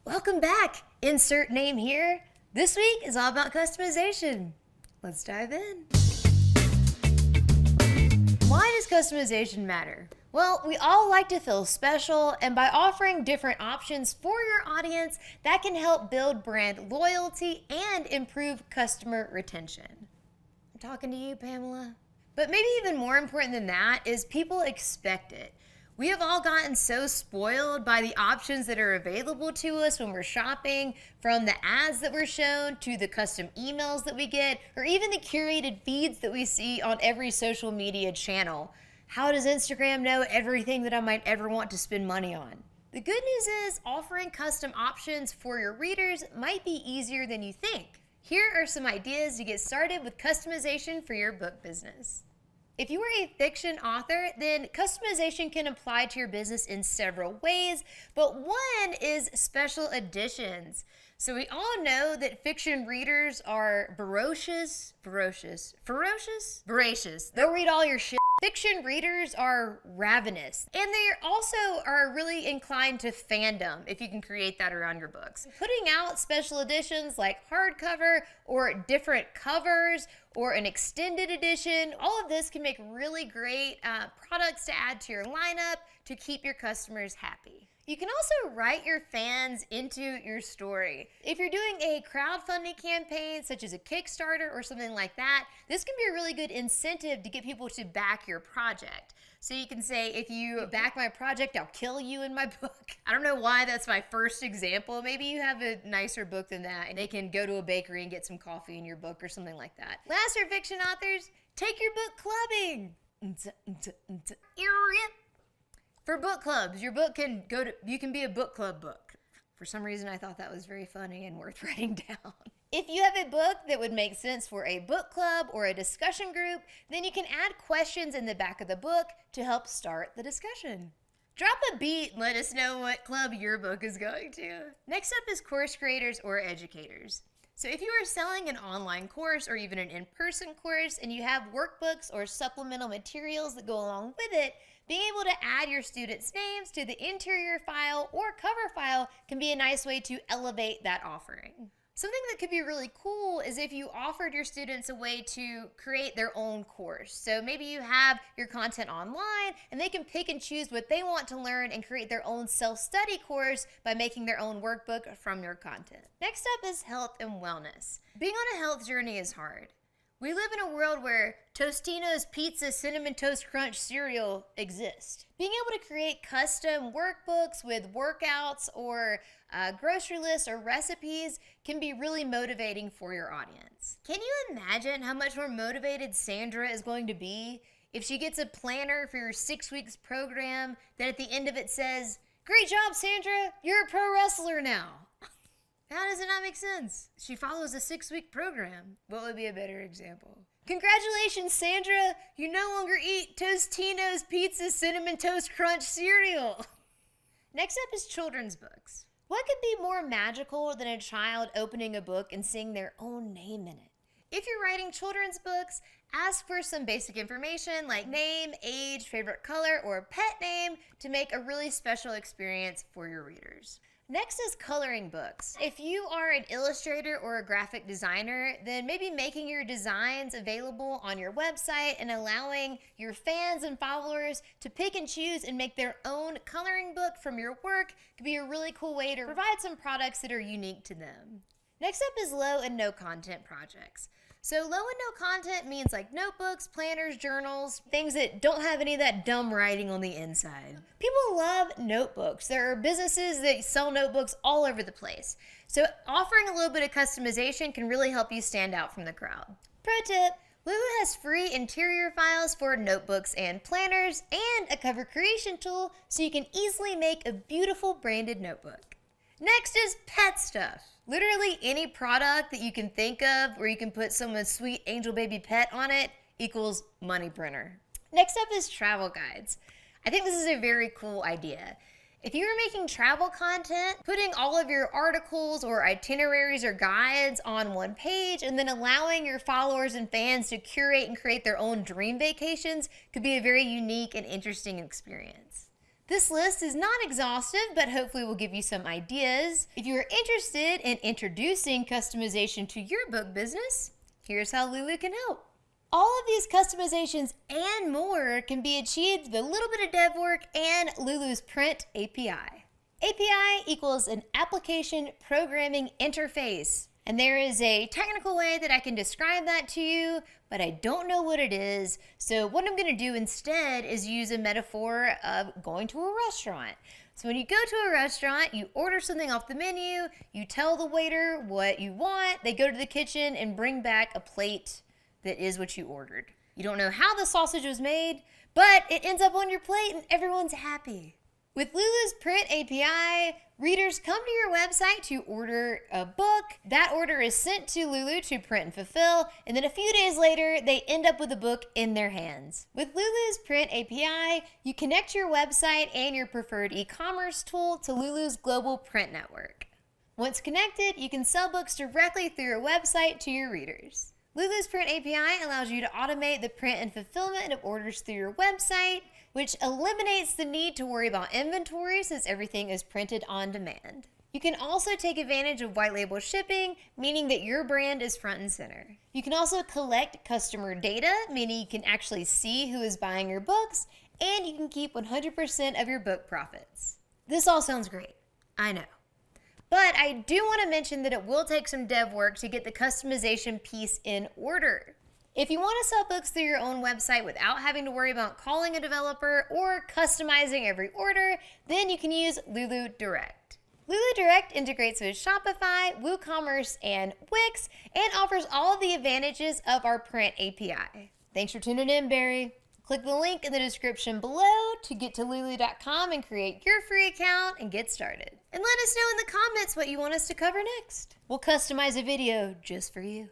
Welcome back. Insert name here. This week is all about customization. Let's dive in. Why does customization matter? Well, we all like to feel special, and by offering different options for your audience, that can help build brand loyalty and improve customer retention. I'm talking to you, Pamela. But maybe even more important than that is people expect it. We have all gotten so spoiled by the options that are available to us when we're shopping, from the ads that we're shown to the custom emails that we get, or even the curated feeds that we see on every social media channel. How does Instagram know everything that I might ever want to spend money on? The good news is offering custom options for your readers might be easier than you think. Here are some ideas to get started with customization for your book business. If you are a fiction author, then customization can apply to your business in several ways, but one is special editions. So we all know that fiction readers are voracious. They'll read all your shit. Fiction readers are ravenous, and they also are really inclined to fandom if you can create that around your books. Putting out special editions like hardcover or different covers or an extended edition, all of this can make really great products to add to your lineup to keep your customers happy. You can also write your fans into your story. If you're doing a crowdfunding campaign, such as a Kickstarter or something like that, this can be a really good incentive to get people to back your project. So you can say, if you back my project, I'll kill you in my book. I don't know why that's my first example. Maybe you have a nicer book than that, and they can go to a bakery and get some coffee in your book or something like that. Last, for fiction authors, take your book clubbing. For book clubs, your book can you can be a book club book. For some reason, I thought that was very funny and worth writing down. If you have a book that would make sense for a book club or a discussion group, then you can add questions in the back of the book to help start the discussion. Drop a beat and let us know what club your book is going to. Next up is course creators or educators. So if you are selling an online course or even an in-person course and you have workbooks or supplemental materials that go along with it, being able to add your students' names to the interior file or cover file can be a nice way to elevate that offering. Something that could be really cool is if you offered your students a way to create their own course. So maybe you have your content online and they can pick and choose what they want to learn and create their own self-study course by making their own workbook from your content. Next up is health and wellness. Being on a health journey is hard. We live in a world where Tostino's Pizza Cinnamon Toast Crunch cereal exists. Being able to create custom workbooks with workouts or grocery lists or recipes can be really motivating for your audience. Can you imagine how much more motivated Sandra is going to be if she gets a planner for your 6 weeks program that at the end of it says, "Great job, Sandra, you're a pro wrestler now"? How does it not make sense? She follows a 6-week program. What would be a better example? Congratulations, Sandra! You no longer eat Tostino's Pizza Cinnamon Toast Crunch cereal. Next up is children's books. What could be more magical than a child opening a book and seeing their own name in it? If you're writing children's books, ask for some basic information like name, age, favorite color, or pet name to make a really special experience for your readers. Next is coloring books. If you are an illustrator or a graphic designer, then maybe making your designs available on your website and allowing your fans and followers to pick and choose and make their own coloring book from your work could be a really cool way to provide some products that are unique to them. Next up is low and no content projects. So low and no content means like notebooks, planners, journals, things that don't have any of that dumb writing on the inside. People love notebooks. There are businesses that sell notebooks all over the place. So offering a little bit of customization can really help you stand out from the crowd. Pro tip, Lulu has free interior files for notebooks and planners and a cover creation tool so you can easily make a beautiful branded notebook. Next is pet stuff. Literally any product that you can think of where you can put someone's sweet angel baby pet on it equals money printer. Next up is travel guides. I think this is a very cool idea. If you were making travel content, putting all of your articles or itineraries or guides on one page and then allowing your followers and fans to curate and create their own dream vacations could be a very unique and interesting experience. This list is not exhaustive, but hopefully will give you some ideas. If you are interested in introducing customization to your book business, here's how Lulu can help. All of these customizations and more can be achieved with a little bit of dev work and Lulu's Print API. API equals an application programming interface. And there is a technical way that I can describe that to you, but I don't know what it is. So what I'm gonna do instead is use a metaphor of going to a restaurant. So when you go to a restaurant, you order something off the menu, you tell the waiter what you want, they go to the kitchen and bring back a plate that is what you ordered. You don't know how the sausage was made, but it ends up on your plate and everyone's happy. With Lulu's Print API, readers come to your website to order a book. That order is sent to Lulu to print and fulfill, and then a few days later, they end up with a book in their hands. With Lulu's Print API, you connect your website and your preferred e-commerce tool to Lulu's global print network. Once connected, you can sell books directly through your website to your readers. Lulu's Print API allows you to automate the print and fulfillment of orders through your website, which eliminates the need to worry about inventory since everything is printed on demand. You can also take advantage of white label shipping, meaning that your brand is front and center. You can also collect customer data, meaning you can actually see who is buying your books, and you can keep 100% of your book profits. This all sounds great, I know. But I do want to mention that it will take some dev work to get the customization piece in order. If you want to sell books through your own website without having to worry about calling a developer or customizing every order, then you can use Lulu Direct. Lulu Direct integrates with Shopify, WooCommerce, and Wix, and offers all of the advantages of our Print API. Thanks for tuning in, Barry. Click the link in the description below to get to lulu.com and create your free account and get started. And let us know in the comments what you want us to cover next. We'll customize a video just for you.